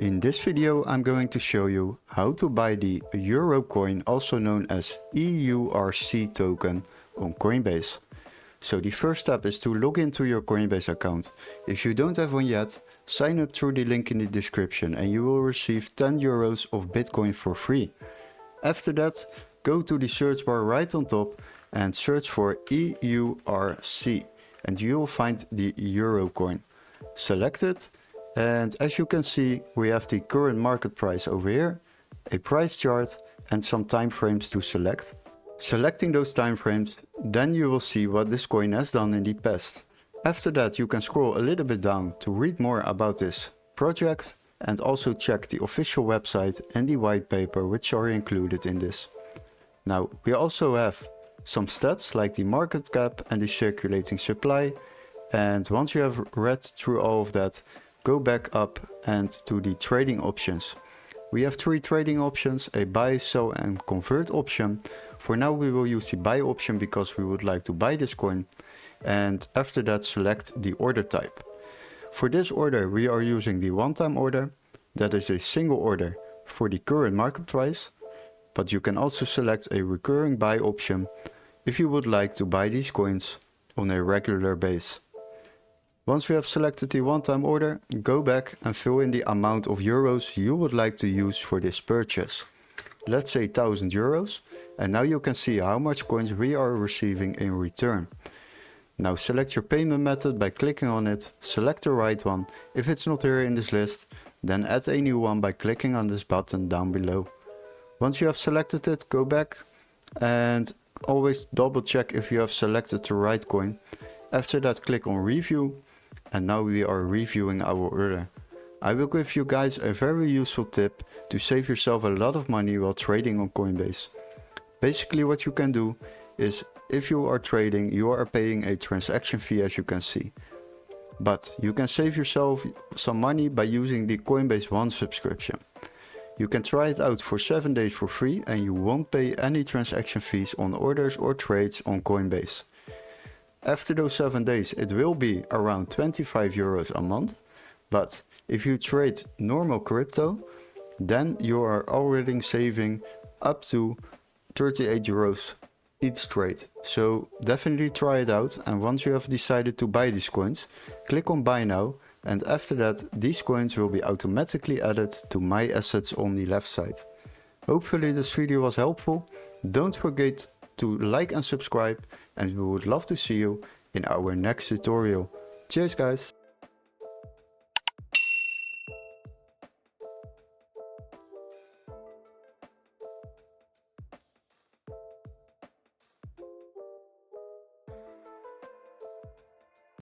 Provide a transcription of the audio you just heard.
In this video I'm going to show you how to buy the Euro coin, also known as EURC token, on Coinbase. So the first step is to log into your Coinbase account. If you don't have one yet, sign up through the link in the description and you will receive 10 euros of Bitcoin for free. After that, go to the search bar right on top and search for EURC and you will find the Euro coin. Select it. And as you can see, we have the current market price over here, a price chart and some time frames to select. Selecting those time frames, then you will see what this coin has done in the past. After that, you can scroll a little bit down to read more about this project and also check the official website and the white paper which are included in this. Now, we also have some stats like the market cap and the circulating supply. And once you have read through all of that, go back up and to the trading options. We have 3 trading options, a buy, sell and convert option. For now we will use the buy option because we would like to buy this coin. And after that select the order type. For this order we are using the one-time order. That is a single order for the current market price. But you can also select a recurring buy option if you would like to buy these coins on a regular basis. Once we have selected the one-time order, go back and fill in the amount of euros you would like to use for this purchase. Let's say 1000 euros, and now you can see how much coins we are receiving in return. Now select your payment method by clicking on it, select the right one. If it's not here in this list, then add a new one by clicking on this button down below. Once you have selected it, go back and always double check if you have selected the right coin. After that, click on review. And now we are reviewing our order. I will give you guys a very useful tip to save yourself a lot of money while trading on Coinbase. Basically what you can do is, if you are trading, you are paying a transaction fee, as you can see. But you can save yourself some money by using the Coinbase One subscription. You can try it out for 7 days for free and you won't pay any transaction fees on orders or trades on Coinbase. After those 7 days it will be around 25 euros a month, but if you trade normal crypto, then you are already saving up to 38 euros each trade. So definitely try it out, and once you have decided to buy these coins, click on buy now, and after that these coins will be automatically added to my assets on the left side. Hopefully this video was helpful. Don't forget to like and subscribe, and we would love to see you in our next tutorial. Cheers guys!